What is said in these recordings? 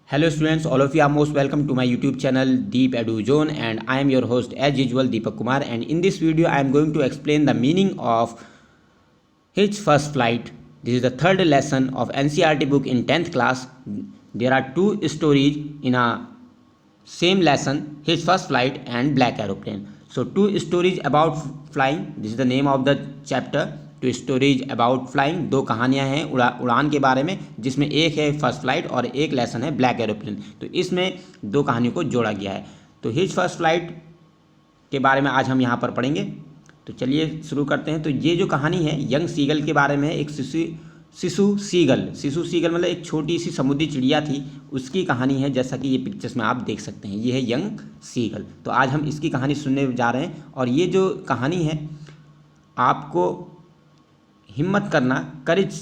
Hello students, all of you are most welcome to my YouTube channel Deep Edu Zone, and I am your host as usual Deepak Kumar, and in this video I am going to explain the meaning of His First Flight. This is the third lesson of NCERT book in 10th class. There are two stories in a same lesson, His First Flight and Black Aeroplane. So two stories about flying, this is the name of the chapter. Two stories about flying, दो कहानियां हैं उड़ान के बारे में, जिसमें एक है फर्स्ट फ्लाइट और एक लेसन है ब्लैक एरोप्लेन। तो इसमें दो कहानियों को जोड़ा गया है। तो हिज फर्स्ट फ्लाइट के बारे में आज हम यहाँ पर पढ़ेंगे। तो चलिए शुरू करते हैं। तो ये जो कहानी है यंग सीगल के बारे में है। एक शिशु सीगल मतलब एक छोटी सी समुद्री चिड़िया थी, उसकी कहानी है, जैसा कि ये पिक्चर्स में आप देख सकते हैं। ये है यंग सीगल। तो आज हम इसकी कहानी सुनने जा रहे हैं, और ये जो कहानी है आपको हिम्मत करना, करेज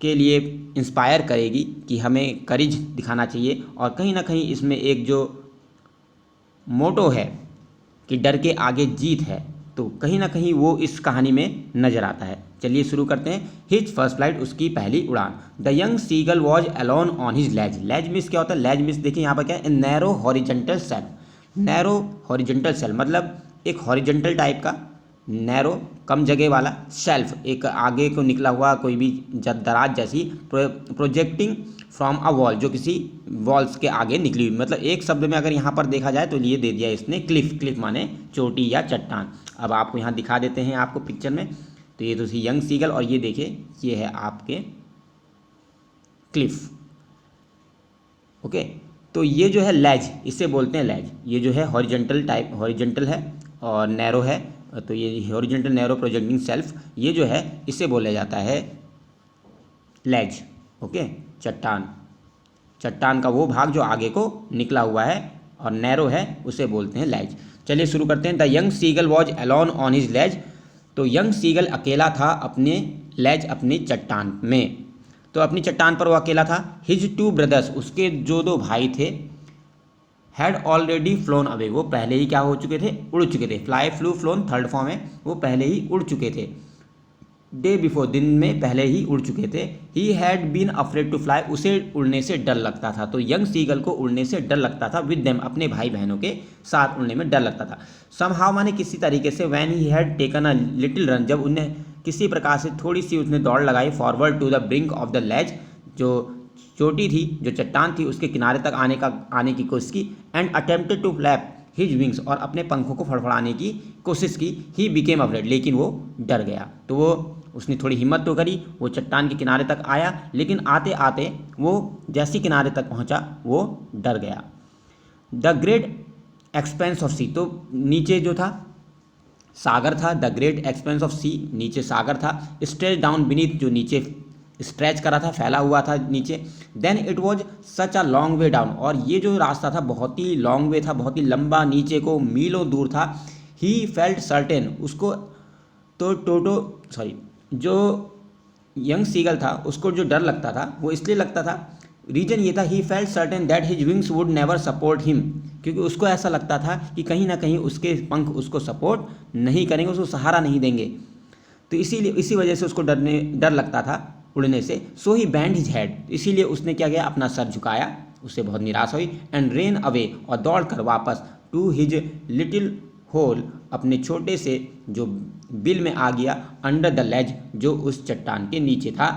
के लिए इंस्पायर करेगी कि हमें करेज दिखाना चाहिए। और कहीं ना कहीं इसमें एक जो मोटो है कि डर के आगे जीत है, तो कहीं ना कहीं वो इस कहानी में नज़र आता है। चलिए शुरू करते हैं। हिज फर्स्ट फ्लाइट, उसकी पहली उड़ान। The young seagull was alone on his ledge. Ledge means क्या होता है? लेज मीन्स देखिए यहाँ पर क्या है, narrow horizontal shelf. Narrow horizontal shelf मतलब एक हॉरिजेंटल टाइप का, नैरो कम जगह वाला, शेल्फ एक आगे को निकला हुआ कोई भी दराज जैसी, प्रोजेक्टिंग फ्रॉम अ वॉल, जो किसी वॉल्स के आगे निकली हुई। मतलब एक शब्द में अगर यहाँ पर देखा जाए तो ये दे दिया इसने क्लिफ माने चोटी या चट्टान। अब आपको यहाँ दिखा देते हैं आपको पिक्चर में। तो ये तो यंग सीगल, और ये देखिए ये है आपके क्लिफ। ओके, तो ये जो है लेज, इसे बोलते हैं लेज। ये जो है हॉरिजेंटल टाइप, हॉरिजेंटल है और नैरो है, तो ये हॉरिजेंटल नैरो प्रोजेक्टिंग सेल्फ, ये जो है इसे बोला जाता है लेज। ओके, चट्टान का वो भाग जो आगे को निकला हुआ है और नैरो है, उसे बोलते हैं लेज। चलिए शुरू करते हैं। The young seagull was alone on his ledge. तो यंग सीगल अकेला था अपने लेज, अपनी चट्टान में। तो अपनी चट्टान पर वो अकेला था। हिज टू ब्रदर्स, उसके जो दो भाई थे, हैड ऑलरेडी फ्लोन अवे, वो पहले ही क्या हो चुके थे? उड़ चुके थे। Fly, flu, phloem third form है, वो पहले ही उड़ चुके थे। डे बिफोर, दिन में पहले ही उड़ चुके थे। He had been afraid to fly, उसे उड़ने से डर लगता था। तो यंग सीगल को उड़ने से डर लगता था। विद देम, अपने भाई बहनों के साथ उड़ने में डर लगता था। समहाउ माने किसी तरीके से, when he had taken a little run, जब उन्हें किसी प्रकार से थोड़ी सी उसने दौड़ लगाई, forward to the brink of the ledge, जो चोटी थी, जो चट्टान थी, उसके किनारे तक आने की कोशिश की। And attempted to flap his wings, और अपने पंखों को फड़फड़ाने की कोशिश की। ही बिकेम अफ्रेड, लेकिन वो डर गया। तो वो उसने थोड़ी हिम्मत तो करी, वो चट्टान के किनारे तक आया, लेकिन आते आते वो जैसी किनारे तक पहुंचा वो डर गया। द ग्रेट एक्सपेंस ऑफ सी, तो नीचे जो था सागर था। द ग्रेट एक्सपेंस ऑफ सी, नीचे सागर था। स्ट्रेच डाउन बीनीथ, जो नीचे स्ट्रेच करा था, फैला हुआ था नीचे। Then it was such a long way down, और ये जो रास्ता था बहुत ही लॉन्ग वे था, बहुत ही लंबा, नीचे को मीलों दूर था। ही फेल्ट सर्टेन, उसको जो यंग सीगल था उसको जो डर लगता था वो इसलिए लगता था, रीजन ये था, he felt certain that his wings would never support him, क्योंकि उसको ऐसा लगता था कि कहीं ना कहीं उसके पंख उसको सपोर्ट नहीं करेंगे, उसको सहारा नहीं देंगे। तो इसीलिए इसी वजह से उसको डर लगता था उड़ने से। सो ही बैंड हिज हेड, इसीलिए उसने क्या किया, अपना सर झुकाया, उससे बहुत निराशा हुई। एंड रेन अवे, और दौड़ कर वापस, टू हिज लिटिल होल, अपने छोटे से जो बिल में आ गया, अंडर द लेज, जो उस चट्टान के नीचे था,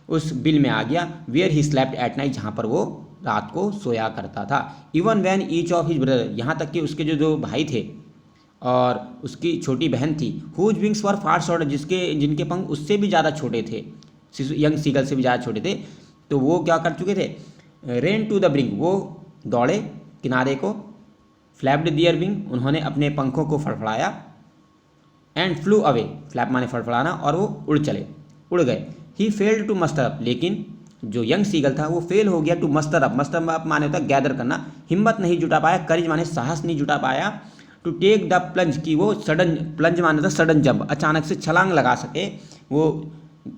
उस बिल में आ गया। Where he slept at night, जहाँ पर वो रात को सोया करता था। Even when each of his brother, यहाँ तक कि उसके जो भाई थे और उसकी छोटी बहन थी, हुज विंग्स वर फार शॉर्ट, जिनके पंख उससे भी ज़्यादा छोटे थे, यंग सीगल से भी ज़्यादा छोटे थे, तो वो क्या कर चुके थे, रेन टू द ब्रिंक, वो दौड़े किनारे को। फ्लैप्ड दियर विंग, उन्होंने अपने पंखों को फड़फड़ाया। एंड फ्लू अवे, फ्लैप माने फड़फड़ाना, और वो उड़ गए। He failed to muster up, लेकिन जो यंग सीगल था वो फेल हो गया टू मस्टर अप माने होता है गैदर करना, हिम्मत नहीं जुटा पाया। करेज माने साहस नहीं जुटा पाया। टू टेक द प्लंज, की वो सडन, प्लंज माने था सडन जंप, अचानक से छलांग लगा सके, वो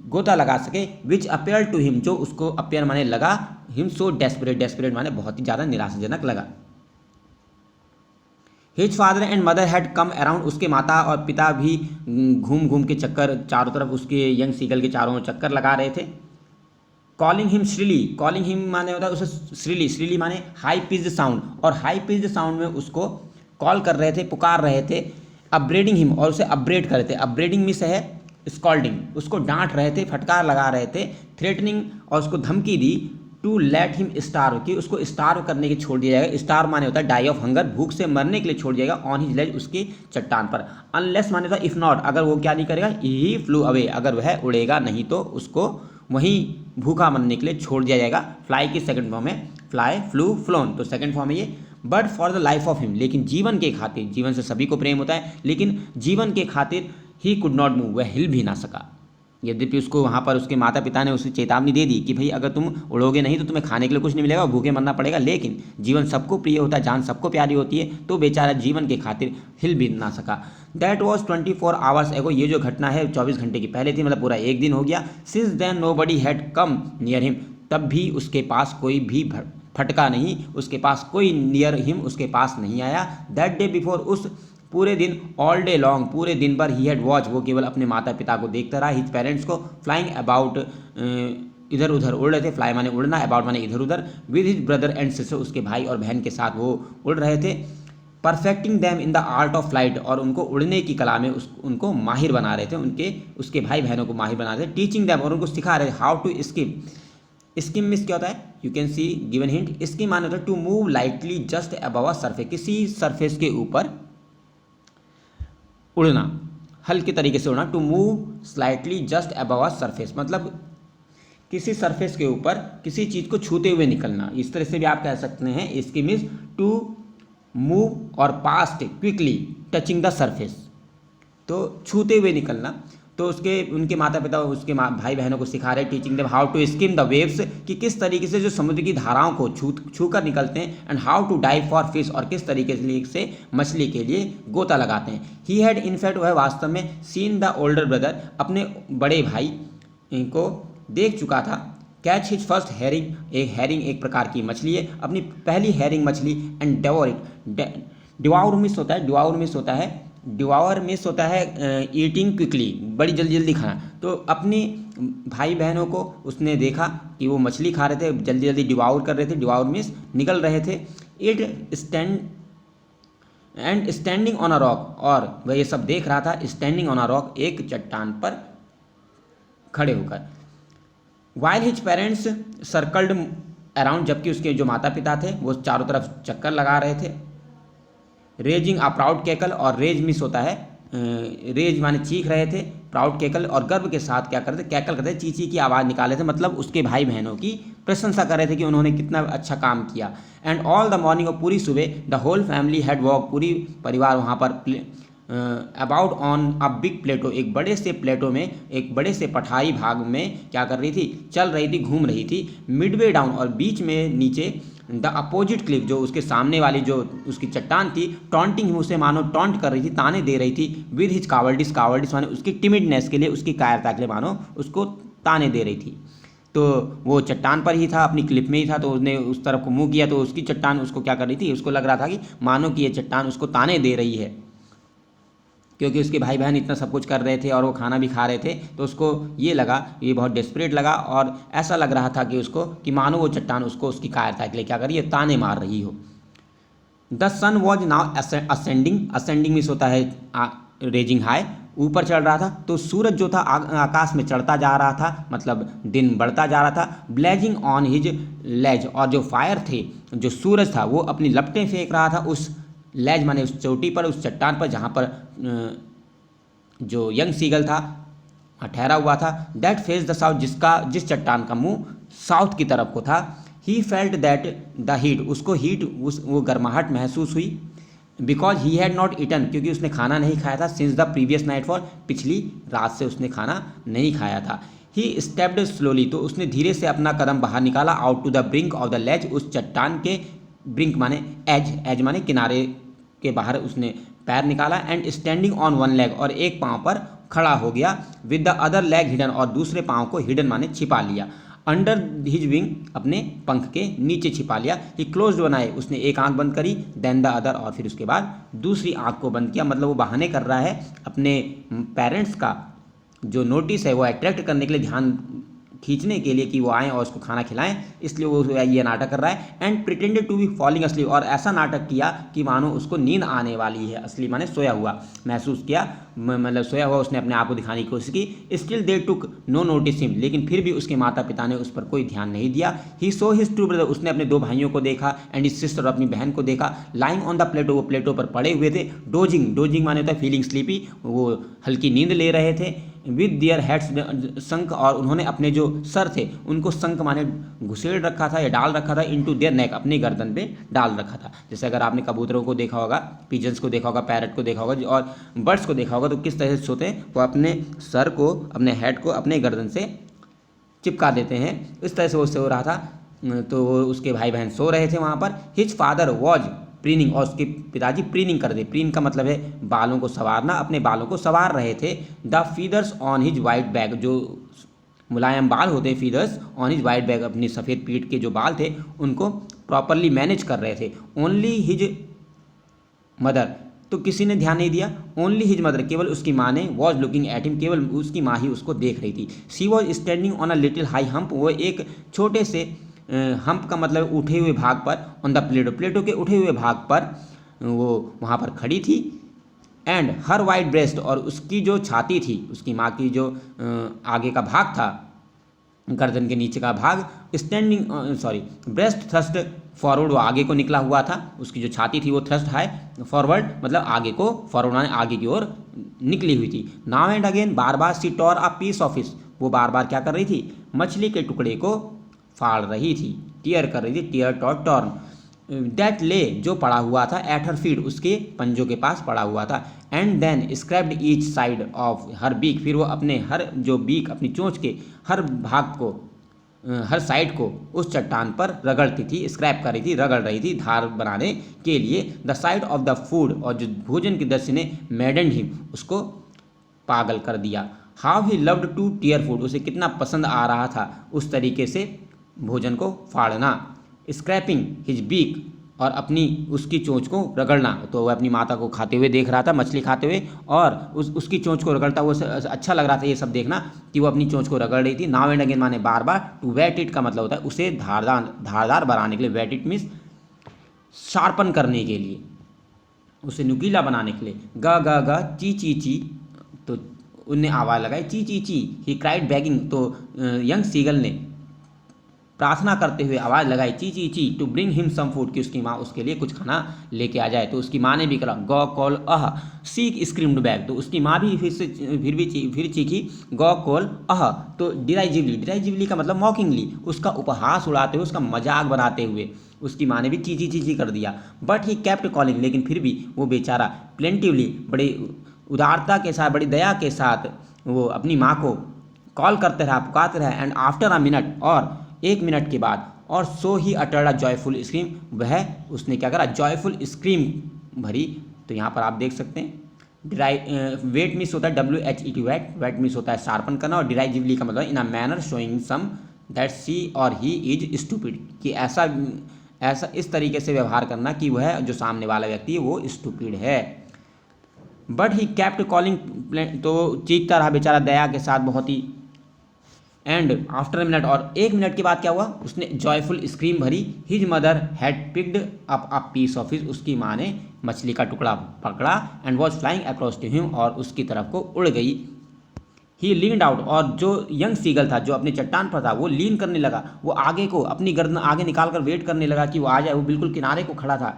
गोता लगा सके। विच अपेयर टू हिम, जो उसको अपेयर माने लगा, हिम सो डेस्परेट माने बहुत ही ज़्यादा निराशाजनक लगा। His father and mother had come around, उसके माता और पिता भी घूम घूम के चक्कर चारों तरफ उसके यंग सीगल के चारों चक्कर लगा रहे थे। कॉलिंग हिम श्रीली, कॉलिंग हिम माने होता है उसे श्रीली, श्रीली माने हाई पिच्ड साउंड, और हाई पिच्ड साउंड में उसको कॉल कर रहे थे, पुकार रहे थे। अपब्रेडिंग हिम, और उसे अपब्रेड कर रहे थे। अपब्रेडिंग मिस है स्कॉल्डिंग, उसको डांट रहे थे, फटकार लगा रहे थे। थ्रेटनिंग, और उसको धमकी दी टू लेट हिम स्टार्व, कि उसको स्टार्व करने के छोड़ दिया जाएगा। स्टार्व माने होता है डाई ऑफ हंगर, भूख से मरने के लिए छोड़ दिया जाएगा। ऑन हिज लेज, उसकी चट्टान पर। अनलेस माने होता है इफ नॉट, अगर वो क्या नहीं करेगा, ही फ्लू अवे, अगर वह उड़ेगा नहीं तो उसको वहीं भूखा मरने के लिए छोड़ दिया जाएगा। फ्लाई की सेकंड फॉर्म है फ्लाई, फ्लू, फ्लोन, तो सेकंड फॉर्म है ये। But for the life of him, लेकिन जीवन के खातिर, जीवन से सभी को प्रेम होता है, लेकिन जीवन के खातिर ही कुड नॉट मूव, वह हिल भी ना सका। यद्यपि उसको वहाँ पर उसके माता पिता ने उसे चेतावनी दे दी कि भाई अगर तुम उड़ोगे नहीं तो तुम्हें खाने के लिए कुछ नहीं मिलेगा, भूखे मरना पड़ेगा, लेकिन जीवन सबको प्रिय होता है, जान सबको प्यारी होती है, तो बेचारा जीवन के खातिर हिल भी ना सका। दैट वॉज 24 आवर्स एगो, ये जो घटना है 24 घंटे की पहले थी, मतलब पूरा एक दिन हो गया। Since then nobody had come near him, तब भी उसके पास कोई भी फटका नहीं, उसके पास कोई नियर हिम, उसके पास नहीं आया। दैट डे बिफोर, उस पूरे दिन, ऑल डे लॉन्ग, पूरे दिन भर, ही हैड वॉच, वो केवल अपने माता पिता को देखता रहा, हिज पेरेंट्स को, फ्लाइंग अबाउट, इधर उधर उड़ रहे थे, फ्लाई माने उड़ना, अबाउट माने इधर उधर, with his brother and sister, उसके भाई और बहन के साथ वो उड़ रहे थे। Perfecting them in the art of flight, और उनको उड़ने की कला में उनको माहिर बना रहे थे, उसके भाई बहनों को माहिर बना रहे थे। टीचिंग दैम, और उनको सिखा रहे थे how to skim. Skim means क्या होता है, you can see given hint. Skim माने होता है to move lightly just above a surface, किसी सरफेस के ऊपर उड़ना, हल्के तरीके से उड़ना। To move slightly just above a surface, मतलब किसी सरफेस के ऊपर किसी चीज़ को छूते हुए निकलना, इस तरह से भी आप कह सकते हैं। इसकी मीन्स टू मूव और past quickly touching the surface, तो छूते हुए निकलना। तो उनके माता पिता उसके भाई बहनों को सिखा रहे, teaching them how to skim the waves, कि किस तरीके से जो समुद्र की धाराओं को छू कर निकलते हैं। And how to dive for fish, और किस तरीके से मछली के लिए गोता लगाते हैं। ही हैड इनफैक्ट, वह वास्तव में सीन द ओल्डर ब्रदर, अपने बड़े भाई को देख चुका था। कैच हिज फर्स्ट हैरिंग, एक प्रकार की मछली है, अपनी पहली हैरिंग मछली। एंड डेवोर इट, डिवाउर मिस होता है ईटिंग क्विकली, बड़ी जल्दी जल्दी खाना। तो अपने भाई बहनों को उसने देखा कि वो मछली खा रहे थे, जल्दी जल्दी डिवाउर कर रहे थे, डिवाउर मिस निकल रहे थे। It standing on a rock, और वह ये सब देख रहा था स्टैंडिंग ऑन अ रॉक, एक चट्टान पर खड़े होकर। While his parents circled around, जबकि उसके जो माता पिता थे वो चारों तरफ चक्कर लगा रहे थे। रेजिंग अ प्राउड कैकल, और रेज मिस होता है, रेज माने चीख रहे थे, प्राउड कैकल, और गर्व के साथ क्या करते, कैकल करते, चींची की आवाज़ निकाले थे, मतलब उसके भाई बहनों की प्रशंसा कर रहे थे कि उन्होंने कितना अच्छा काम किया। एंड ऑल द मॉर्निंग, और पूरी सुबह, the whole family had walk, पूरी परिवार वहाँ पर about on a big plateau, एक बड़े से प्लेटो में, एक बड़े से पठारी भाग में क्या कर रही थी, चल रही थी, घूम रही थी। मिडवे डाउन, और बीच में नीचे, द अपोजिट क्लिफ, जो उसके सामने वाली जो उसकी चट्टान थी, टॉन्टिंग उसे मानो टॉन्ट कर रही थी, ताने दे रही थी। विद हिज कावर्डिस, कावर्डिस माने उसकी टिमिडनेस के लिए, उसकी कायरता के लिए मानो उसको ताने दे रही थी। तो वो चट्टान पर ही था, अपनी क्लिप में ही था, तो उसने उस तरफ को मुँह किया, तो उसकी चट्टान उसको क्या कर रही थी, उसको लग रहा था कि मानो कि ये चट्टान उसको ताने दे रही है, क्योंकि उसके भाई बहन इतना सब कुछ कर रहे थे और वो खाना भी खा रहे थे। तो उसको ये लगा, ये बहुत डेस्परेट लगा, और ऐसा लग रहा था कि उसको, कि मानो वो चट्टान उसको उसकी कायरता के लिए क्या कर रही है, ताने मार रही हो। The sun was now ascending, ascending means होता है रेजिंग हाई, ऊपर चढ़ रहा था। तो सूरज जो था आकाश में चढ़ता जा रहा था, मतलब दिन बढ़ता जा रहा था। ब्लेजिंग ऑन हिज लेज, और जो फायर थे, जो सूरज था वो अपनी लपटें फेंक रहा था उस लेज माने उस चोटी पर, उस चट्टान पर, जहाँ पर जो यंग सीगल था ठहरा हुआ था। दैट फेस द साउथ, जिस चट्टान का मुंह साउथ की तरफ को था। He felt that the heat, उसको हीट, वो गर्माहट महसूस हुई। Because he had not eaten, क्योंकि उसने खाना नहीं खाया था। Since the previous nightfall, पिछली रात से उसने खाना नहीं खाया था। ही स्टेप्ड स्लोली, तो उसने धीरे से अपना कदम बाहर निकाला। Out to the brink of the ledge, उस चट्टान के ब्रिंक माने एज, एज माने किनारे के बाहर उसने पैर निकाला। And standing on one leg, और एक पाँव पर खड़ा हो गया। With the other leg hidden, और दूसरे पाँव को हिडन माने छिपा लिया। अंडर हिज विंग, अपने पंख के नीचे छिपा लिया। ही क्लोज्ड वन आई, उसने एक आंख बंद करी। देन द अदर, और फिर उसके बाद दूसरी आंख को बंद किया। मतलब वो बहाने कर रहा है अपने पेरेंट्स का जो नोटिस है वो अट्रैक्ट करने के लिए, ध्यान खींचने के लिए कि वो आएँ और उसको खाना खिलाएं, इसलिए वो ये नाटक कर रहा है। And pretended to be falling asleep, और ऐसा नाटक किया कि मानो उसको नींद आने वाली है, असली माने सोया हुआ महसूस किया, मतलब सोया हुआ उसने अपने आप को दिखाने की कोशिश की। Still they took no notice him, लेकिन फिर भी उसके माता पिता ने उस पर कोई ध्यान नहीं दिया। ही सो हिज टू ब्रदर, उसने अपने 2 भाइयों को देखा, एंड हिज सिस्टर, अपनी बहन को देखा, लाइंग ऑन द प्लेटो, वो प्लेटो पर पड़े हुए थे, डोजिंग, डोजिंग माने होता है फीलिंग स्लीपी, वो हल्की नींद ले रहे थे, विद दियर हेड्स संक, और उन्होंने अपने जो सर थे उनको संक माने घुसेड़ रखा था या डाल रखा था, इनटू देयर नेक, अपनी गर्दन पे डाल रखा था। जैसे अगर आपने कबूतरों को देखा होगा, पिजन्स को देखा होगा, पैरट को देखा होगा और बर्ड्स को देखा होगा, तो किस तरह से सोते हैं, वो अपने सर को, अपने हेड को अपने गर्दन से चिपका देते हैं, इस तरह से वो सो रहा था। तो उसके भाई बहन सो रहे थे वहाँ पर। हिज फादर वॉज प्रीनिंग, और उसके पिताजी प्रीनिंग कर दे, प्रीन का मतलब है बालों को संवारना, अपने बालों को संवार रहे थे। The feathers on his white bag, जो मुलायम बाल होते हैं, feathers on his white bag, अपनी सफ़ेद पीठ के जो बाल थे उनको प्रॉपरली मैनेज कर रहे थे। ओनली हिज मदर, तो किसी ने ध्यान नहीं दिया। ओनली हिज मदर, केवल उसकी माँ ने, वॉज लुकिंग एट हिम, केवल उसकी माँ ही उसको देख रही थी। She was standing on a little high hump, वो एक छोटे से हम्प का मतलब उठे हुए भाग पर, ऑन द प्लेटो, प्लेटो के उठे हुए भाग पर वो वहाँ पर खड़ी थी। एंड हर वाइट ब्रेस्ट, और उसकी जो छाती थी, उसकी माँ की जो आगे का भाग था, गर्दन के नीचे का भाग, स्टैंडिंग ब्रेस्ट थ्रस्ट फॉरवर्ड, वो आगे को निकला हुआ था, उसकी जो छाती थी वो थ्रस्ट हाई फॉरवर्ड, मतलब आगे को, फॉरवर्ड माने आगे की ओर निकली हुई थी। नाउ एंड अगेन, बार बार she tore a piece of fish, वो बार बार क्या कर रही थी, मछली के टुकड़े को फाड़ रही थी, टीयर कर रही थी, टीयर टॉर टॉर्न। दैट ले, जो पड़ा हुआ था, एट हर फीट, उसके पंजों के पास पड़ा हुआ था। And then scraped each side of her beak, फिर वो अपने हर जो बीक, अपनी चोंच के हर भाग को, हर साइड को उस चट्टान पर रगड़ती थी, स्क्रैप कर रही थी, रगड़ रही थी धार बनाने के लिए। The side of the food, और जो भोजन के दृश्य ने मैडेंड हिम, उसको पागल कर दिया। How he loved to tear food, उसे कितना पसंद आ रहा था उस तरीके से भोजन को फाड़ना। स्क्रैपिंग हिज बीक, और अपनी उसकी चोंच को रगड़ना, तो वह अपनी माता को खाते हुए देख रहा था, मछली खाते हुए, और उसकी चोंच को रगड़ता हुआ अच्छा लग रहा था ये सब देखना कि वो अपनी चोंच को रगड़ रही थी। नाउ एंड अगेन माने बार बार, टू वेट इट का मतलब होता है उसे धारदार बनाने के लिए, वेट इट मीन्स शार्पन करने के लिए, उसे नुकीला बनाने के लिए। ग ग ग ची ची ची, तो उनने आवाज़ लगाई, ची ची ची। ही क्राइड बैगिंग, तो यंग सीगल ने प्रार्थना करते हुए आवाज़ लगाई, ची ची ची, to bring him some food, कि उसकी माँ उसके लिए कुछ खाना लेके आ जाए। तो उसकी माँ ने भी कहा, गॉ कॉल अह, सीक स्क्रीम्ड बैक, तो उसकी माँ भी फिर चीखी, गॉ कॉल अह, तो डिराइजिवली का मतलब मॉकिंगली, उसका उपहास उड़ाते हुए, उसका मजाक बनाते हुए उसकी माँ ने भी ची ची ची ची कर दिया। बट ही केप्ट कॉलिंग, लेकिन फिर भी वो बेचारा प्लेंटिवली, बड़ी उदारता के साथ, बड़ी दया के साथ वो अपनी माँ को कॉल करते रहा, पुकारते रहा। एंड आफ्टर अ मिनट, और 1 मिनट के बाद, और so he uttered a joyful scream, वह उसने क्या करा, जॉयफुल स्क्रीम भरी। तो यहाँ पर आप देख सकते हैं, वेट मिस होता है WHET, वेट मिस होता है शार्पन करना, और डिराइजिवली का मतलब in a manner showing some that sea और ही इज स्टूपिड, कि ऐसा इस तरीके से व्यवहार करना कि वह जो सामने वाला व्यक्ति है वो स्टूपिड है। बट ही कैप्ट कॉलिंग, तो चीखता रहा बेचारा दया के साथ बहुत ही। एंड आफ्टर मिनट, और 1 मिनट के बाद क्या हुआ, उसने जॉयफुल स्क्रीम भरी। His mother had picked up a piece of fish, उसकी माँ ने मछली का टुकड़ा पकड़ा, and was flying across to him, और उसकी तरफ को उड़ गई। ही लीन्ड आउट, और जो यंग सीगल था, जो अपने चट्टान पर था, वो लीन करने लगा, वो आगे को अपनी गर्दन आगे निकाल कर वेट करने लगा कि वो आ जाए। वो बिल्कुल किनारे को खड़ा था,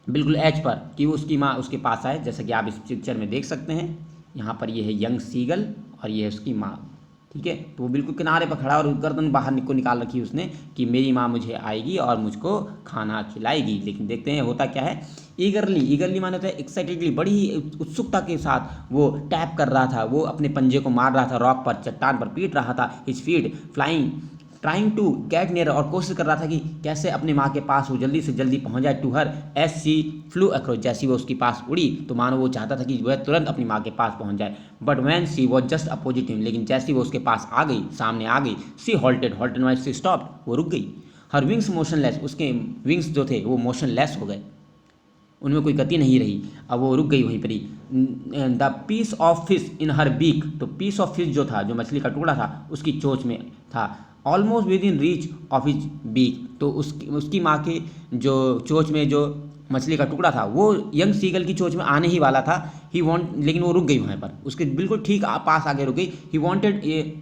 बिल्कुल एज पर, कि उसकी माँ उसके पास आए। जैसा कि आप इस पिक्चर में देख सकते हैं, यहाँ पर ये है यंग सीगल और ये है उसकी माँ, ठीक है। तो वो बिल्कुल किनारे पर खड़ा और गर्दन बाहर को निकाल रखी उसने कि मेरी माँ मुझे आएगी और मुझको खाना खिलाएगी। लेकिन देखते हैं होता क्या है। ईगरली माने होता है एक्साइटेडली, बड़ी ही उत्सुकता के साथ वो टैप कर रहा था, वो अपने पंजे को मार रहा था रॉक पर, चट्टान पर पीट रहा था। His feet flying trying to get near, और कोशिश कर रहा था कि कैसे अपने माँ के पास वो जल्दी से जल्दी पहुँच जाए। To her as she flew across, जैसी वो उसके पास उड़ी तो मानो वो चाहता था कि वह तुरंत अपनी माँ के पास पहुँच जाए। But when C was just opposite him, लेकिन जैसी वो उसके पास आ गई, सामने आ गई, सी हॉल्टेड वाइज सी स्टॉप्ड, वो रुक गई। हर विंग्स मोशनलेस, उसके विंग्स जो थे वो मोशनलेस हो गए, उनमें कोई गति नहीं रही, अब वो रुक गई वहीं पर ही। The piece of fish in her beak, तो पीस ऑफ फिश जो था, जो मछली का टुकड़ा था, उसकी चोंच में था। Almost within reach of his beak, तो उसकी माँ के जो चोंच में जो मछली का टुकड़ा था वो यंग सीगल की चोंच में आने ही वाला था। लेकिन वो रुक गई वहाँ पर, उसके बिल्कुल ठीक पास आगे रुक गई।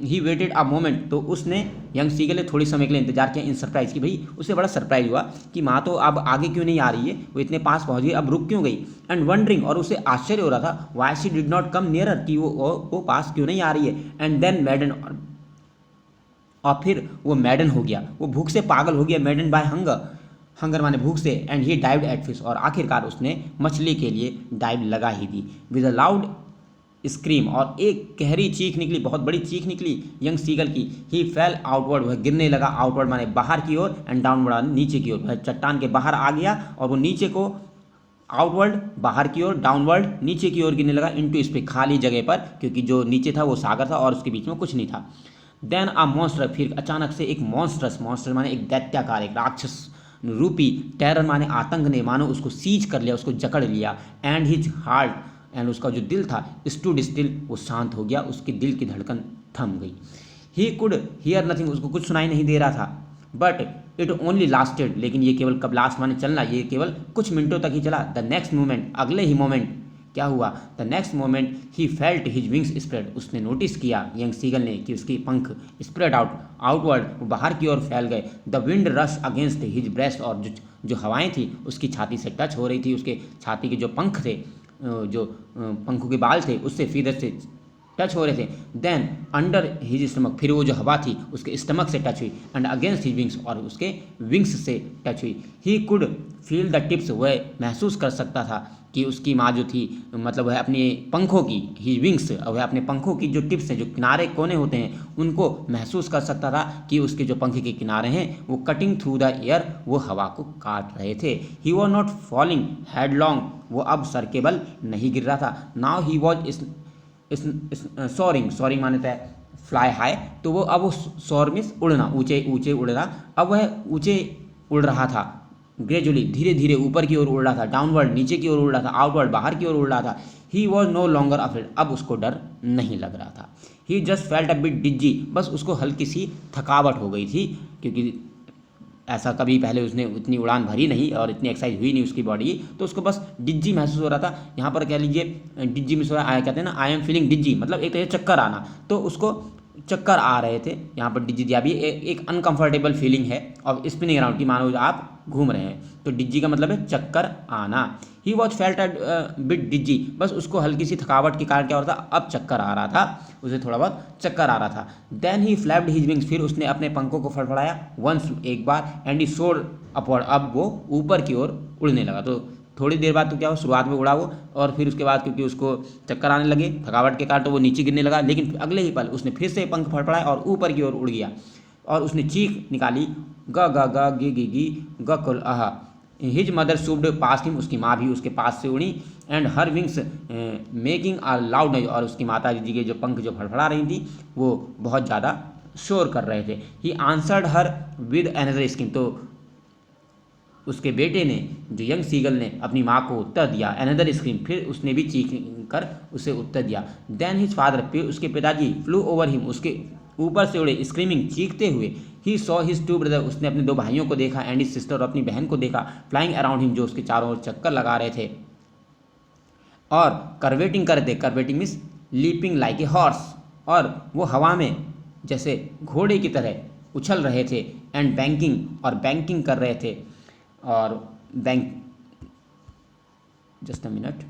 ही वेटेड अ मोमेंट, तो उसने यंग सीगल ने थोड़ी समय के लिए इंतजार किया इन सरप्राइज की। भाई उसे बड़ा सरप्राइज हुआ कि माँ तो अब आगे क्यों नहीं आ रही है, वो इतने पास पहुँच गई, अब रुक क्यों गई। एंड वंडरिंग, और उसे आश्चर्य हो रहा था, why she did not come nearer, कि वो पास क्यों नहीं आ रही है। एंड देन मैडन, और फिर वो मैडन हो गया, वो भूख से पागल हो गया, मैडन बाय हंगर, हंगर माने भूख से। And he dived at fish, और आखिरकार उसने मछली के लिए डाइव लगा ही दी। विद अ लाउड स्क्रीम, और एक गहरी चीख निकली, बहुत बड़ी चीख निकली यंग सीगल की। ही फेल आउटवर्ड, वह गिरने लगा, आउटवर्ड माने बाहर की ओर, एंड डाउनवर्ड नीचे की ओर, वह चट्टान के बाहर आ गया और वो नीचे को, आउटवर्ड बाहर की ओर, डाउनवर्ड नीचे की ओर गिरने लगा, इनटू इस पे खाली जगह पर, क्योंकि जो नीचे था वो सागर था और उसके बीच में कुछ नहीं था। देन अ मॉन्स्टर, फिर अचानक से एक मॉन्स्टर माने एक दैत्याकार, एक राक्षस रूपी, टेरर माने आतंक ने मानो उसको सीज कर लिया, उसको जकड़ लिया। एंड हिज हार्ट, एंड उसका जो दिल था, स्टूड स्टिल, वो शांत हो गया, उसके दिल की धड़कन थम गई। ही कुड हियर नथिंग, उसको कुछ सुनाई नहीं दे रहा था। बट इट ओनली लास्टेड, लेकिन ये केवल कब लास्ट माने चलना, ये केवल कुछ मिनटों तक ही चला। द नेक्स्ट मोमेंट, अगले ही मोमेंट क्या हुआ, the next moment he felt his wings spread, उसने नोटिस किया यंग सीगल ने कि उसकी पंख स्प्रेड आउटवर्ड, वो बाहर की ओर फैल गए। The wind rush against his breast, और जो हवाएं थी उसकी छाती से टच हो रही थी, उसके छाती के जो पंख थे, जो पंखों के बाल थे, उससे फीदर से टच हो रहे थे। देन अंडर हिज स्टमक, फिर वो जो हवा थी उसके स्टमक से टच हुई। एंड अगेंस्ट हिज विंग्स, और उसके विंग्स से टच हुई। He could feel the tips, वह महसूस कर सकता था कि उसकी माँ जो थी, मतलब वह अपने पंखों की, हिज विंग्स, वह अपने पंखों की जो टिप्स हैं, जो किनारे कोने होते हैं, उनको महसूस कर सकता था कि उसके जो पंख के किनारे हैं वो कटिंग थ्रू द एयर, वो हवा को काट रहे थे। ही वॉज नॉट फॉलिंग हेडलॉन्ग, वो अब सर के बल नहीं गिर रहा था। नाउ ही वॉज सॉरिंग माने था फ्लाई हाई, तो वो अब वो सॉर मीन्स उड़ना, ऊंचे ऊंचे उड़ना, अब वह ऊंचे उड़ रहा था, ग्रेजुअली धीरे धीरे ऊपर की ओर उड़ रहा था, डाउनवर्ड नीचे की ओर उड़ रहा था, आउटवर्ड बाहर की ओर उड़ रहा था। He was no longer afraid, अब उसको डर नहीं लग रहा था। He just felt a bit dizzy, बस उसको हल्की सी थकावट हो गई थी, क्योंकि ऐसा कभी पहले उसने इतनी उड़ान भरी नहीं और इतनी एक्सरसाइज हुई नहीं उसकी बॉडी, तो उसको बस डिज्जी महसूस हो रहा था। यहाँ पर कह लीजिए डिज्जी में कहते हैं ना, आई एम फीलिंग डिज्जी, मतलब एक तरह चक्कर आना, तो उसको चक्कर आ रहे थे। यहाँ पर डिज्जी दिया भी एक अनकंफर्टेबल फीलिंग है और स्पिनिंग अराउंड की, मानो आप घूम रहे हैं, तो डिज्जी का मतलब है चक्कर आना। He was felt bit dizzy, बस उसको हल्की सी थकावट के कारण क्या हो रहा था, अब चक्कर आ रहा था, उसे थोड़ा बहुत चक्कर आ रहा था। Then he flapped his wings, फिर उसने अपने पंखों को फड़फड़ाया, वंस एक बार, एंड ही सोर अपवर्ड, अब वो ऊपर की ओर उड़ने लगा। तो थोड़ी देर बाद तो क्या हो, शुरुआत में उड़ा वो, और फिर उसके बाद क्योंकि उसको चक्कर आने लगे थकावट के कारण, तो वो नीचे गिरने लगा, लेकिन अगले ही पल उसने फिर से पंख फड़फड़ाए और ऊपर की ओर उड़ गया, और उसने चीख निकाली, ग ग ग गी गी गी ग कुल आह। His mother swooped past him, उसकी माँ भी उसके पास से उड़ी। And her wings making a loud noise, और उसकी माता जी के जो पंख जो फड़फड़ा रही थी वो बहुत ज़्यादा शोर कर रहे थे। He answered her with another scheme, तो उसके बेटे ने, जो यंग सीगल ने अपनी माँ को उत्तर दिया, अनदर स्क्रीम, फिर उसने भी चीख कर उसे उत्तर दिया। देन हिज फादर, फिर उसके पिताजी, फ्लू ओवर हिम, उसके ऊपर से उड़े, स्क्रीमिंग, चीखते हुए। He saw his two brother, उसने अपने दो भाइयों को देखा, एंड हिज सिस्टर, और अपनी बहन को देखा, फ्लाइंग अराउंड हिम, जो उसके चारों ओर चक्कर लगा रहे थे और करवेटिंग कर रहे थे। Curveting means leaping like a horse, और वो हवा में जैसे घोड़े की तरह उछल रहे थे। एंड बैंकिंग, और बैंकिंग कर रहे थे, और बैंक, जस्ट अ मिनट,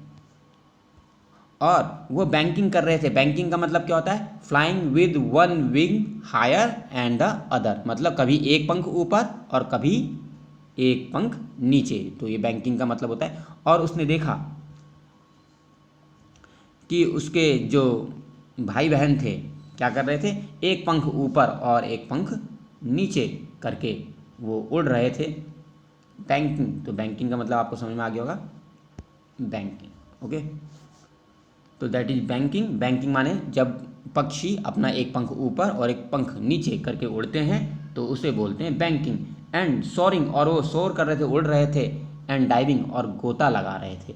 और वो बैंकिंग कर रहे थे। बैंकिंग का मतलब क्या होता है, flying with one wing higher and the other, मतलब कभी एक पंख ऊपर और कभी एक पंख नीचे, तो ये बैंकिंग का मतलब होता है। और उसने देखा कि उसके जो भाई बहन थे क्या कर रहे थे, एक पंख ऊपर और एक पंख नीचे करके वो उड़ रहे थे। बैंकिंग, तो बैंकिंग का मतलब आपको समझ में आ गया होगा, बैंकिंग, ओके। तो दैट इज बैंकिंग। बैंकिंग माने जब पक्षी अपना एक पंख ऊपर और एक पंख नीचे करके उड़ते हैं तो उसे बोलते हैं बैंकिंग। एंड सोरिंग, और वो सोर कर रहे थे, उड़ रहे थे। एंड डाइविंग, और गोता लगा रहे थे।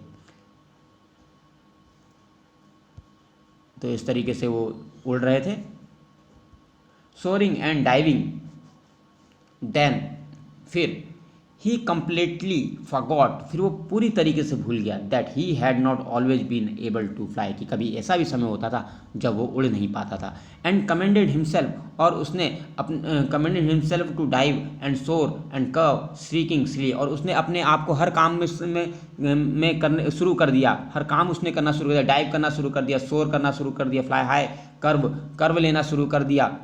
तो इस तरीके से वो उड़ रहे थे। सोरिंग एंड डाइविंग, देन फिर ही कम्प्लीटली फॉरगॉट, फिर वो पूरी तरीके से भूल गया that he had not always been able to fly, कि कभी ऐसा भी समय होता था जब वो उड़ नहीं पाता था। एंड कमेंडेड हिमसेल्फ, और उसने commended himself to dive and soar and curve shrieking श्री, और उसने अपने आप को हर काम में करने शुरू कर दिया, हर काम उसने करना शुरू कर दिया, डाइव करना शुरू कर दिया, सोर करना शुरू कर दिया, फ्लाई हाई, कर्व लेना शुरू कर दिया,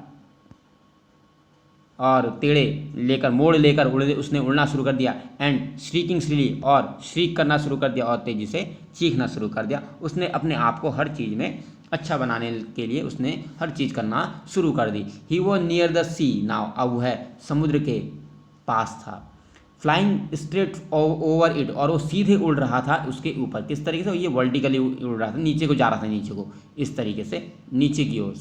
और टेढ़े लेकर मोड़ लेकर उसने उड़ना शुरू कर दिया। एंड श्रीकिंग श्रीली, और श्रीक करना शुरू कर दिया और तेज़ी से चीखना शुरू कर दिया। उसने अपने आप को हर चीज़ में अच्छा बनाने के लिए उसने हर चीज़ करना शुरू कर दी। ही वो नियर द सी नाउ, अब वह समुद्र के पास था। फ्लाइंग स्ट्रेट ओवर इट, और वो सीधे उड़ रहा था उसके ऊपर। किस तरीके से? ये वर्टिकली उड़ रहा था, नीचे को जा रहा था, नीचे को इस तरीके से नीचे की ओर,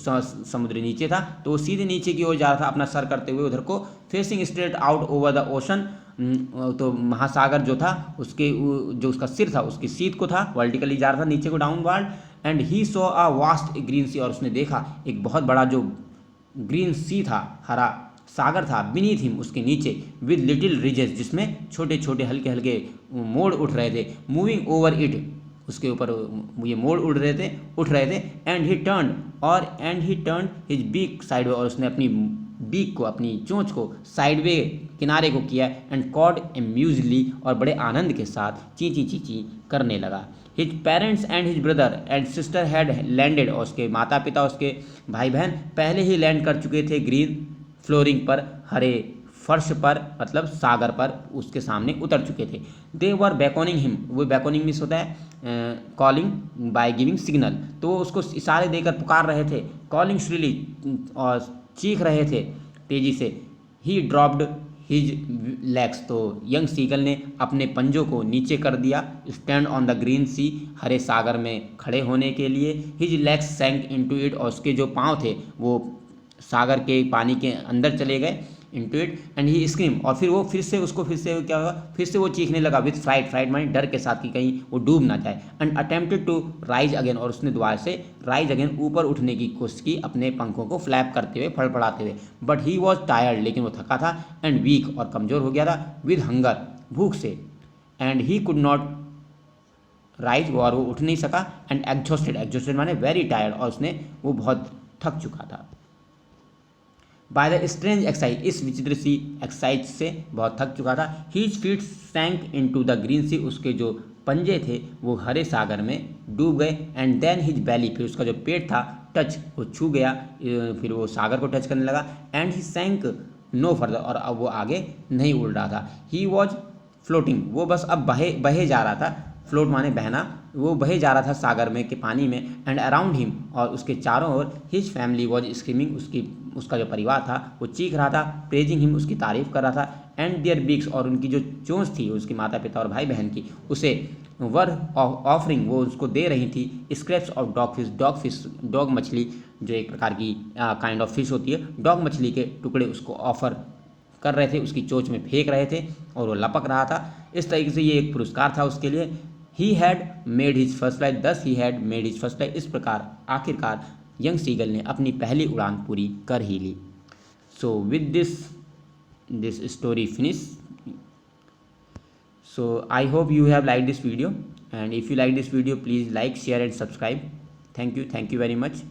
समुद्र नीचे था तो वो सीधे नीचे की ओर जा रहा था अपना सर करते हुए उधर को, facing straight out over the ocean. तो महासागर जो था उसके जो उसका सिर था उसकी सीध को था, वर्टिकली जा रहा था नीचे को downward. And he saw a vast green sea, और उसने देखा एक बहुत बड़ा जो ग्रीन सी था, हरा सागर था, बीनीथ हिम उसके नीचे, विद लिटिल रिजेस, जिसमें छोटे छोटे हल्के हल्के मोड़ उठ रहे थे, मूविंग ओवर इट, उसके ऊपर ये मोड़ उठ रहे थे। And he turned his beak side, और उसने अपनी बीक को, अपनी चोंच को साइडवे किनारे को किया। एंड कॉड एम्यूजली, और बड़े आनंद के साथ चींची चींची करने लगा। His parents and his brother and sister had landed, और उसके माता पिता उसके भाई बहन पहले ही लैंड कर चुके थे ग्रीन फ्लोरिंग पर, हरे फर्श पर, मतलब सागर पर उसके सामने उतर चुके थे। दे वर बैकोनिंग हिम, वो बैकोनिंग मिस होता है कॉलिंग बाय गिविंग सिग्नल, तो वो उसको इशारे देकर पुकार रहे थे, कॉलिंग श्रीली, और चीख रहे थे तेजी से। ही ड्रॉप्ड हिज लेग्स, तो यंग सीगल ने अपने पंजों को नीचे कर दिया, स्टैंड ऑन द ग्रीन सी, हरे सागर में खड़े होने के लिए। हिज लेग्स सैंक इनटू इट, और उसके जो पाँव थे वो सागर के पानी के अंदर चले गए, into it. And he scream, और फिर से क्या हुआ, फिर से वो चीखने लगा, विथ फ्राइट मानी डर के साथ कि कहीं वो डूब ना जाए। And attempted to rise again, और उसने दोबारा से राइज अगेन, ऊपर उठने की कोशिश की अपने पंखों को फ्लैप करते हुए, फड़फड़ाते हुए। बट ही वॉज टायर्ड, लेकिन वो थका था, एंड वीक, और कमज़ोर हो गया था, विद हंगर, भूख से। And he could not rise, और वो उठ नहीं सका। एंड एग्जॉस्टेड माने वेरी टायर्ड, और वो बहुत थक चुका था। बाय द स्ट्रेंज एक्साइज, इस विचित्र सी एक्साइज से बहुत थक चुका था। His feet sank into the green sea, उसके जो पंजे थे वो हरे सागर में डूब गए। एंड देन हिज बैली, फिर उसका जो पेट था टच, वो छू गया, फिर वो सागर को टच करने लगा। एंड ही सैंक नो फर्दर, और अब वो आगे नहीं उड़ रहा था। ही वॉज फ्लोटिंग, वो बस अब बहे जा रहा था, फ्लोट माने बहना, वो बहे जा रहा था सागर में के पानी में। एंड अराउंड हिम, और उसके चारों ओर, हिज फैमिली वॉज स्क्रीमिंग, उसका जो परिवार था वो चीख रहा था, प्रेजिंग हिम, उसकी तारीफ कर रहा था। एंड देयर बीक्स, और उनकी जो चोंच थी उसके माता पिता और भाई बहन की, उसे वर ऑफरिंग, वो उसको दे रही थी, स्क्रैप्स ऑफ डॉग मछली, जो एक प्रकार की काइंड ऑफ फिश होती है, डॉग मछली के टुकड़े उसको ऑफर कर रहे थे, उसकी चोंच में फेंक रहे थे, और वो लपक रहा था। इस तरीके से ये एक पुरस्कार था उसके लिए। He had made his first flight, thus he had made his first flight, इस प्रकार आखिरकार यंग सीगल ने अपनी पहली उड़ान पूरी कर ही ली। So with this story finish. So I hope you have liked this video, and if you like this video, please like, share and subscribe. Thank you very much.